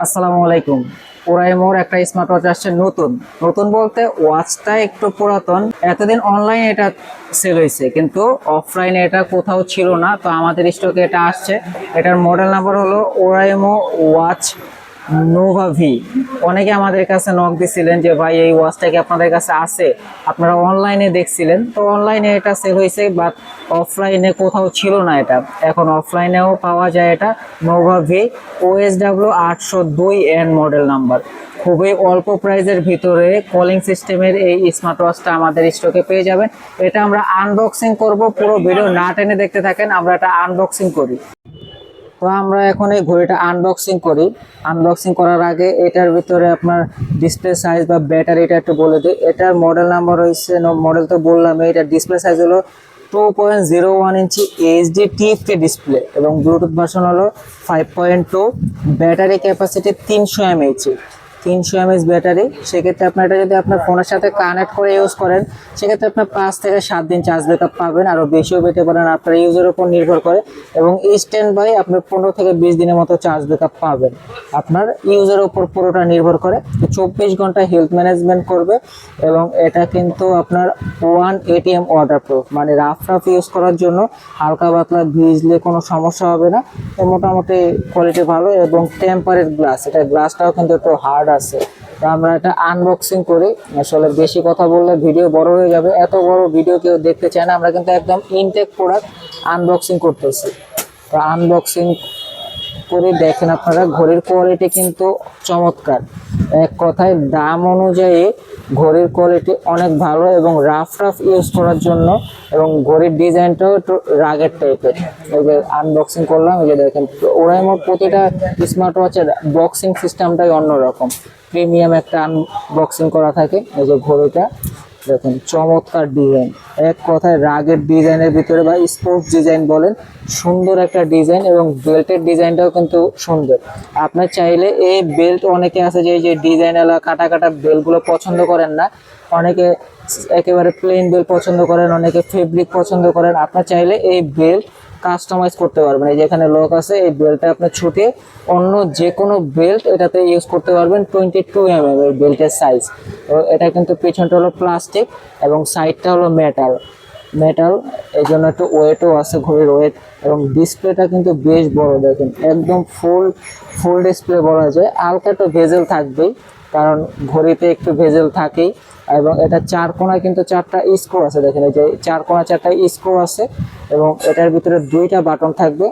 আসসালামু আলাইকুম। ওরাইমোর একটা স্মার্ট ওয়াচ আসছে নতুন। নতুন বলতে ওয়াচটা একটু পুরাতন। এতদিন অনলাইনে এটা সেল হয়েছে, কিন্তু অফলাইনে এটা কোথাও ছিল না। তো আমাদের স্টকে এটা আসছে। এটার মডেল নাম্বার হলো ওরাইমো ওয়াচ নোভা ভি। অনেকে আমাদের কাছে নক দিছিলেন যে ভাই এই ওয়াচটা কি আপনাদের কাছে আছে, আপনারা অনলাইনে দেখছিলেন। তো অনলাইনে এটা সেল হয়েছে, বাট অফলাইনে কোথাও ছিল না এটা। এখন অফলাইনেও পাওয়া যায় এটা। Nova V OSW 802N model number. খুবই অল্প প্রাইজের ভিতরে কলিং সিস্টেমের এই স্মার্ট ওয়াচটা আমাদের স্টকে পেয়ে যাবেন। এটা আমরা আনবক্সিং করব, পুরো ভিডিও না টেনে দেখতে থাকেন, আমরা এটা আনবক্সিং করি। তো আমরা এখন এই ঘড়িটা আনবক্সিং করি। আনবক্সিং করার আগে এটার ভিতরে আপনার ডিসপ্লে সাইজ বা ব্যাটারিটা একটু বলে দিই। এটার মডেল নাম্বার হচ্ছে, মডেল তো বললাম, এটার ডিসপ্লে সাইজ হলো 2.01 ইঞ্চি এইচডি টিএফটি ডিসপ্লে এবং ব্লুটুথ ভার্সন হলো 5.2। Battery capacity 300 mAh। 300 mAh battery. সেক্ষেত্রে আপনার এটা যদি আপনার ফোনের সাথে কানেক্ট করে ইউজ করেন, সেক্ষেত্রে আপনার 5 থেকে 7 দিন চার্জ ব্যাকআপ পাবেন, আরও বেশিও পেতে পারেন, আপনার ইউজের উপর নির্ভর করে। এবং স্ট্যান্ড বাই আপনার 15 থেকে 20 দিনের মতো চার্জ ব্যাকআপ পাবেন, আপনার ইউজের উপর পুরোটা নির্ভর করে। 24 ঘন্টা হেলথ ম্যানেজমেন্ট করবে। এবং এটা কিন্তু আপনার 1 ATM ওয়াটারপ্রুফ, মানে রাফ ইউজ করার জন্য, হালকা পাতলা ভিজলে কোনো সমস্যা হবে না। মোটামুটি কোয়ালিটি ভালো। এবং টেম্পারেট গ্লাস, এটা গ্লাসটাও কিন্তু একটু হার্ড আছে। তো আমরা এটা আনবক্সিং করি। আসলে বেশি কথা বললে ভিডিও বড় হয়ে যাবে, এত বড় ভিডিও কেউ দেখতে চায় না। আমরা কিন্তু একদম ইনটেক প্রোডাক্ট আনবক্সিং করতেছি। তো আনবক্সিং করে দেখেন আপনারা, ঘড়ির কোয়ালিটি কিন্তু চমৎকার। এক কথায় দাম অনুযায়ী ঘড়ির কোয়ালিটি অনেক ভালো এবং রাফ ইউজ করার জন্য। এবং ঘড়ির ডিজাইনটাও একটু রাগের টাইপের। এই যে আনবক্সিং করলাম, এই যে দেখেন ওরাইমোর প্রতিটা স্মার্ট ওয়াচের বক্সিং সিস্টেমটাই অন্যরকম, প্রিমিয়াম একটা আনবক্সিং করা থাকে। এই যে ঘড়িটা দেখুন, চমৎকার ডিজাইন, এক কথায় রাগের ডিজাইনের ভিতরে বা স্পোর্টস ডিজাইন বলেন, সুন্দর একটা ডিজাইন। এবং বেল্টের ডিজাইনটাও কিন্তু সুন্দর। আপনার চাইলে এই বেল্ট, অনেকে আছে যে এই যে ডিজাইনওয়ালা কাটা কাটা বেল্টগুলো পছন্দ করেন না, অনেকে একেবারে প্লেন বেল্ট পছন্দ করেন, অনেকে ফেব্রিক পছন্দ করেন। আপনার চাইলে এই বেল্ট কাস্টমাইজ করতে পারবেন। এই যেখানে লক আছে, এই বেল্টটা আপনি ছুটিয়ে অন্য যে কোনো বেল্ট এটাতে ইউজ করতে পারবেন। 22 এই বেল্টের সাইজ। তো এটা কিন্তু পিছনটা হলো প্লাস্টিক এবং সাইডটা হলো মেটাল। এই জন্য একটু ওয়েটও আছে, ঘড়ির ওয়েট। এবং ডিসপ্লেটা কিন্তু বেশ বড়, দেখেন একদম ফুল ডিসপ্লে বলা যায়। হালকা একটু ভেজেল থাকবেই, কারণ ঘড়িতে একটু ভেজেল থাকেই। এবং এটা চার কোণায় কিন্তু 4টা স্ক্রু আছে, দেখেন এই যে 4 কোণা 4টা স্ক্রু আছে। এবং এটার ভিতরে 2টা বাটন থাকবে,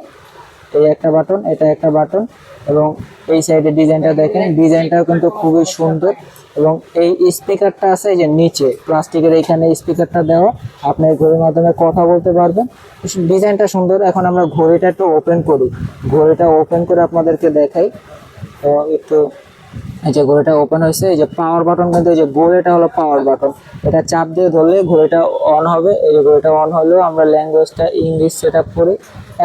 এই একটা বাটন, এটা একটা বাটন। এবং এই সাইডে ডিজাইনটা দেখেন, ডিজাইনটাও কিন্তু খুবই সুন্দর। এবং এই স্পিকারটা আছে এই যে নিচে প্লাস্টিকের, এইখানে স্পিকারটা দেওয়া, আপনি ঘড়ির মাধ্যমে কথা বলতে পারবেন। ডিজাইনটা সুন্দর। এখন আমরা ঘড়িটা একটু ওপেন করি, ঘড়িটা ওপেন করে আপনাদেরকে দেখাই। তো একটু, এই যে ঘড়িটা ওপেন হয়েছে, এই যে পাওয়ার বাটন, কিন্তু এই যে ঘড়িটা হলো পাওয়ার বাটন, এটা চাপ দিয়ে ধরলে ঘড়িটা অন হবে। এই যে ঘড়িটা অন হলেও আমরা ল্যাঙ্গুয়েজটা ইংলিশ সেট আপ করি।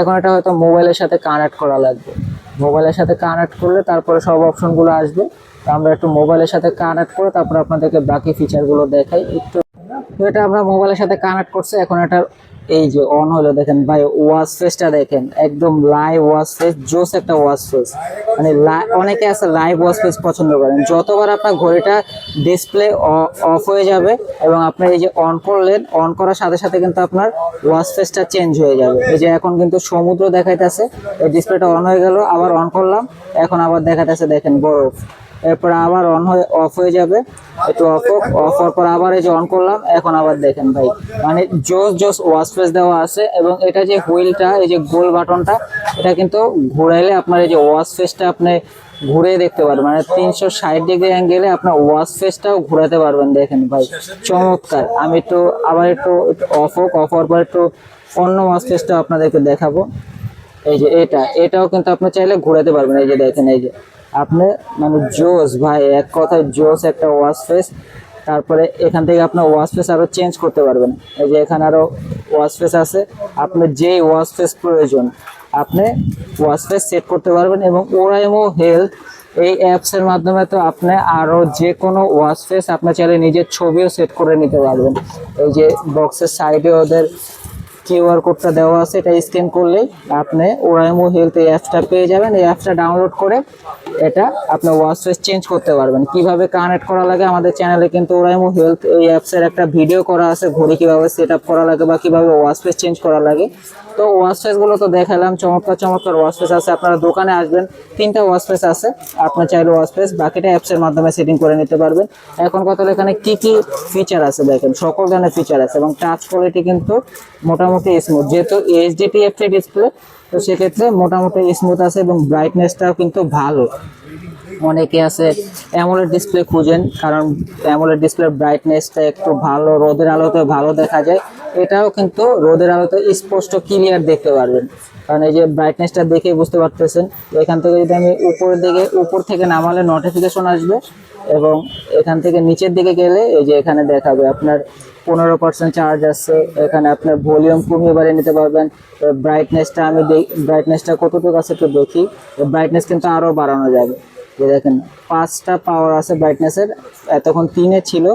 এখন এটা হয়তো মোবাইলের সাথে কানেক্ট করা লাগবে, মোবাইলের সাথে কানেক্ট করলে তারপরে সব অপশনগুলো আসবে। তো আমরা একটু মোবাইলের সাথে কানেক্ট করে তারপর আপনাদেরকে বাকি ফিচারগুলো দেখাই একটু। তো এটা আমরা মোবাইলের সাথে কানেক্ট করছি। এখন এটা এই যে অন হলো, দেখেন ভাই ওয়াচ ফেসটা দেখেন, একদম লাইভ ওয়াচ ফেস, জোস একটা ওয়াচ ফেস। মানে অনেকে আছে লাইভ ওয়াচ ফেস পছন্দ করেন। যতবার আপনার ঘড়িটা ডিসপ্লে অফ হয়ে যাবে এবং আপনি এই যে অন করলেন, অন করার সাথে সাথে কিন্তু আপনার ওয়াচ ফেসটা চেঞ্জ হয়ে যাবে। এই যে এখন কিন্তু সমুদ্র দেখাইতেছে, এই ডিসপ্লেটা অন হয়ে গেল, আবার অন করলাম, এখন আবার দেখাইতেছে দেখেন বরফ। এরপর আবার অফ হয়ে যাবে, একটু অফ হওয়ার পর আবার এই যে অন করলাম, এখন আবার দেখেন ভাই, মানে জোস ওয়াচ ফেস দেওয়া আছে। এবং এটা যে হুইলটা, এই যে গোল বাটনটা, এটা কিন্তু ঘুরাইলে আপনার এই যে ওয়াচ ফেসটা আপনি ঘুরে দেখতে পারবেন, মানে 360 ডিগ্রি অ্যাঙ্গেলে আপনার ওয়াচ ফেসটাও ঘুরাতে পারবেন। দেখেন ভাই চমৎকার। আমি একটু আবার একটু অফ হওয়ার পর একটু অন্য ওয়াচ ফেসটাও আপনাদেরকে দেখাবো। এই যে এটাও কিন্তু আপনি চাইলে ঘোরাতে পারবেন। এই যে দেখেন, এই যে আপনি, মানে জোস ভাই, এক কথায় জোস একটা ওয়াচ ফেস। তারপরে এখান থেকে আপনার ওয়াচ ফেস আরো চেঞ্জ করতে পারবেন। এই যে এখানে আরো ওয়াচ ফেস আছে, আপনার যে ওয়াচ ফেস প্রয়োজন আপনি ওয়াচ ফেস সেট করতে পারবেন। এবং ওরাইমো হেলথ এই অ্যাপসের মাধ্যমে তো আপনি আরো যে কোনো ওয়াচ ফেস আপনার চাইলে নিজের ছবিও সেট করে নিতে পারবেন। এই যে বক্সের সাইডে ওদের কিউআর কোডটা দেওয়া আছে, এটা স্ক্যান করলেই আপনি ওরাইমো হেলথ এই অ্যাপসটা পেয়ে যাবেন। এই অ্যাপসটা ডাউনলোড করে এটা আপনি ওয়াচ ফেস চেঞ্জ করতে পারবেন। কিভাবে কানেক্ট করা লাগে আমাদের চ্যানেলে কিন্তু ওরাইমো হেলথ এই অ্যাপসের একটা ভিডিও করা আছে, ঘড়ি কিভাবে সেট আপ করা লাগে বা কিভাবে ওয়াচ ফেস চেঞ্জ করা লাগে। তো ওয়াচ ফেস গুলো তো দেখালাম, চমৎকার চমৎকার ওয়াচ ফেস আছে। আপনারা দোকানে আসবেন, 3টা ওয়াচ ফেস আছে, আপনার চাইলে ওয়াচ ফেস, বাকিটা অ্যাপসের মাধ্যমে সেটিং করে নিতে পারবেন। এখন কথা হলো এখানে কি কি ফিচার আছে দেখেন, সকল ধরনের ফিচার আছে এবং টাচ কোয়ালিটি কিন্তু মোটামুটি স্মুথ, যেহেতু এইচডিটিএফ ডিসপ্লে তো সেক্ষেত্রে মোটামুটি স্মুথ আছে এবং ব্রাইটনেসটাও কিন্তু ভালো। অনেকে আছে অ্যামোলেড ডিসপ্লে খুঁজেন, কারণ অ্যামোলেড ডিসপ্লের ব্রাইটনেসটা একটু ভালো, রোদের আলোতে ভালো দেখা যায়। এটাও কিন্তু রোদের আলোতে স্পষ্ট ক্লিয়ার দেখতে পারবেন, কারণ এই যে ব্রাইটনেসটা দেখে বুঝতে পারতেছেন। এখান থেকে যদি আমি উপর থেকে নামালে নোটিফিকেশন আসবে এবং এখান থেকে নিচের দিকে গেলে এই যে এখানে দেখাবে আপনার 15% চার্জ আছে। এখানে আপনার ভলিউম কমিয়ে বাড়িয়ে নিতে পারবেন। ব্রাইটনেসটা ব্রাইটনেসটা কতটুকু আছে একটু দেখি, ব্রাইটনেস কিন্তু আরও বাড়ানো যাবে। যে দেখেন 5টা পাওয়ার আছে ব্রাইটনেসের, এতক্ষণ 3-এ ছিল,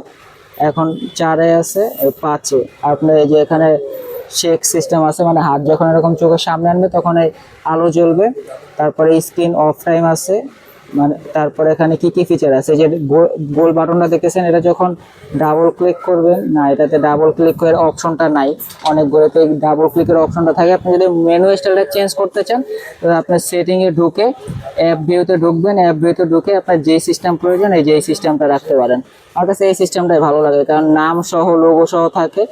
এখন 4-এ আছে, 5-এ। আপনার এই যে এখানে শেক সিস্টেম আছে, মানে হাত যখন এরকম চোখের সামনে আনবে তখন এই আলো জ্বলবে। তারপরে স্ক্রিন অফ টাইম আছে, মানে তারপরে এখানে কি কি ফিচার আছে, যে গোল বাটনটা দেখতেছেন, এটা যখন ডাবল ক্লিক করবেন না, এটাতে ডাবল ক্লিক করার অপশনটা নাই, অনেক ঘরেতে ডাবল ক্লিকের অপশনটা থাকে। আপনি যদি মেনু স্টাইলটা চেঞ্জ করতে চান তাহলে আপনার সেটিংয়ে ঢুকে অ্যাপ ভিউতে ঢুকবেন, অ্যাপ ভিউতে ঢুকে আপনার যে সিস্টেম প্রয়োজন এই যে সিস্টেমটা রাখতে পারেন। আমার কাছে এই সিস্টেমটাই ভালো লাগে, কারণ নাম সহ লোগো সহ থাকে,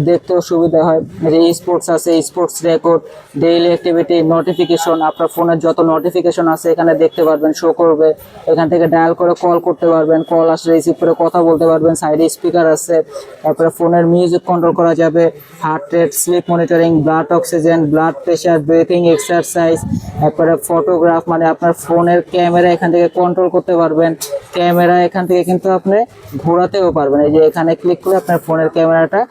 দেখতেও সুবিধা হয়। যে স্পোর্টস আছে, sports record, daily activity, notification, আপনার ফোনের যত নোটিফিকেশন আছে এখানে দেখতে পারবেন, শো করবে। এখান থেকে ডায়াল করে কল করতে পারবেন, কল আসলে রিসিভ করে কথা বলতে পারবেন। সাইডে স্পিকার আছে, তারপরে ফোনের মিউজিক কন্ট্রোল করা যাবে, heart rate, slip monitoring, blood oxygen, blood pressure, breathing exercise, তারপরে ফটোগ্রাফ, মানে আপনার ফোনের ক্যামেরা এখান থেকে কন্ট্রোল করতে পারবেন। ক্যামেরা এখান থেকে কিন্তু আপনি ঘোরাতেও পারবেন, এই যে এখানে ক্লিক করে আপনার ফোনের ক্যামেরাটা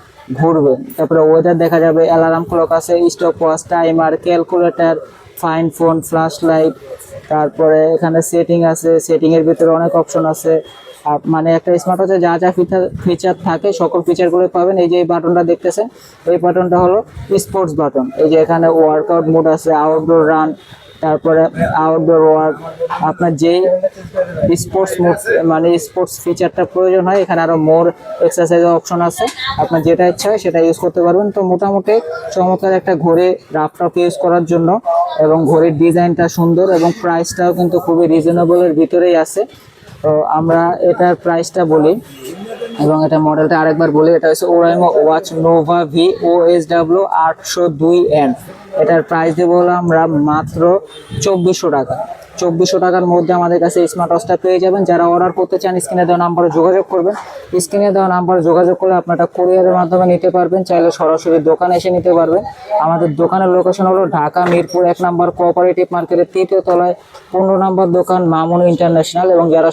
ঘুরবে। তারপরে ওয়েদার দেখা যাবে, অ্যালার্ম ক্লক আছে, stop watch, timer, calculator, fine phone, flash light. তারপরে এখানে সেটিং আছে, সেটিং এর ভিতরে অনেক অপশন আছে। মানে একটা স্মার্ট ওয়াচে যা যা ফিচার থাকে সকল ফিচারগুলো পাবেন। এই যে এই বাটনটা দেখতেছেন, এই বাটনটা হলো স্পোর্টস বাটন। এই যে এখানে ওয়ার্কআউট মোড আছে, আউটডোর রান, তারপরে আউটডোর ওয়ার্ক, আপনার যেই স্পোর্টস মোড মানে স্পোর্টস ফিচারটা প্রয়োজন হয়, এখানে আরো মোর এক্সারসাইজের অপশন আছে, আপনার যেটা ইচ্ছা হয় সেটা ইউজ করতে পারবেন। তো মোটামুটি চমৎকার একটা ঘড়ি রাফটাপ ইউজ করার জন্য, এবং ঘড়ির ডিজাইনটা সুন্দর এবং প্রাইসটাও কিন্তু খুবই রিজনেবলের ভিতরেই আছে। তো আমরা এটার প্রাইসটা বলি এবং এটা মডেলটা আরেকবার বলি, এটা হচ্ছে Oraimo watch Nova V OSW 802N। এটার প্রাইস দেবো হলো আমরা মাত্র 2400 টাকা। 2400 টাকার মধ্যে আমাদের কাছে স্মার্ট ওয়াচটা পেয়ে যাবেন। যারা অর্ডার করতে চান স্ক্রিনে দেওয়া নাম্বারে যোগাযোগ করবেন। স্ক্রিনে দেওয়া নাম্বারে যোগাযোগ করলে আপনারা কুরিয়ারের মাধ্যমে নিতে পারবেন, চাইলে সরাসরি দোকানে এসে নিতে পারবেন। আমাদের দোকানের লোকেশন হলো ঢাকা মিরপুর 1 নম্বর কোঅপারেটিভ মার্কেটের 3য় তলায় 15 নম্বর দোকান মামুন ইন্টারন্যাশনাল। এবং যারা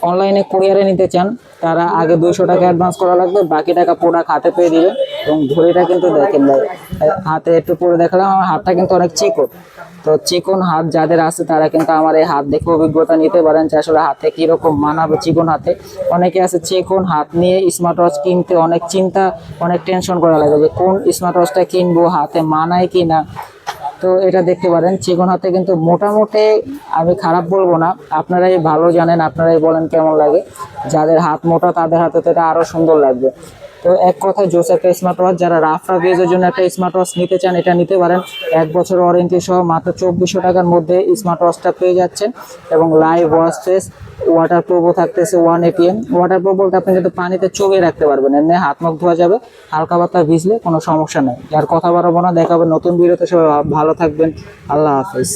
অনলাইনে কুরিয়ারে নিতে চান তারা আগে 200 টাকা অ্যাডভান্স করা লাগবে, বাকি টাকা প্রোডাক্ট হাতে পেয়ে দিবেন। এবং ঘড়িটা কিন্তু দেখেন ভাই, হাতে একটু পরে দেখালাম, আমার হাতটা কিন্তু অনেক চিকন। তো চিকন হাত যাদের আছে তারা কিন্তু আমার এই হাত দেখে অভিজ্ঞতা নিতে পারেন যে আসলে হাতে কীরকম মানাবে চিকন হাতে। অনেকে আছে চিকন হাত নিয়ে স্মার্ট ওয়াচ কিনতে অনেক চিন্তা, অনেক টেনশন করা লাগে যে কোন স্মার্ট ওয়াচটা কিনবো, হাতে মানায় কি না। তো এটা দেখতে পারেন চিকন হাতে কিন্তু মোটামুটি আমি খারাপ বলবো না, আপনারাই ভালো জানেন, আপনারাই বলেন কেমন লাগে। যাদের হাত মোটা তাদের হাতে তো এটা আরও সুন্দর লাগবে। তো এক কথায় জোস একটা স্মার্ট ওয়াচ। যারা রাফরা ইউজের জন্য একটা স্মার্ট ওয়াচ নিতে চান এটা নিতে পারেন। 1 বছর ওয়ারেন্টি সহ মাত্র 2400 টাকার মধ্যে স্মার্ট ওয়াচটা পেয়ে যাচ্ছেন। এবং লাইভ ওয়াচ ফেস, ওয়াটার প্রুফও থাকতেছে 1 ATM। ওয়াটার প্রুফ বলতে আপনি কিন্তু পানিতে চুবিয়ে রাখতে পারবেন, এমনি হাত মুখ ধোয়া যাবে, হালকা পাতলা ভিজলে কোনো সমস্যা নেই। আর কথা বাড়াবো না, দেখা হবে নতুন ভিডিওতে। সবাই ভালো থাকবেন, আল্লাহ হাফেজ।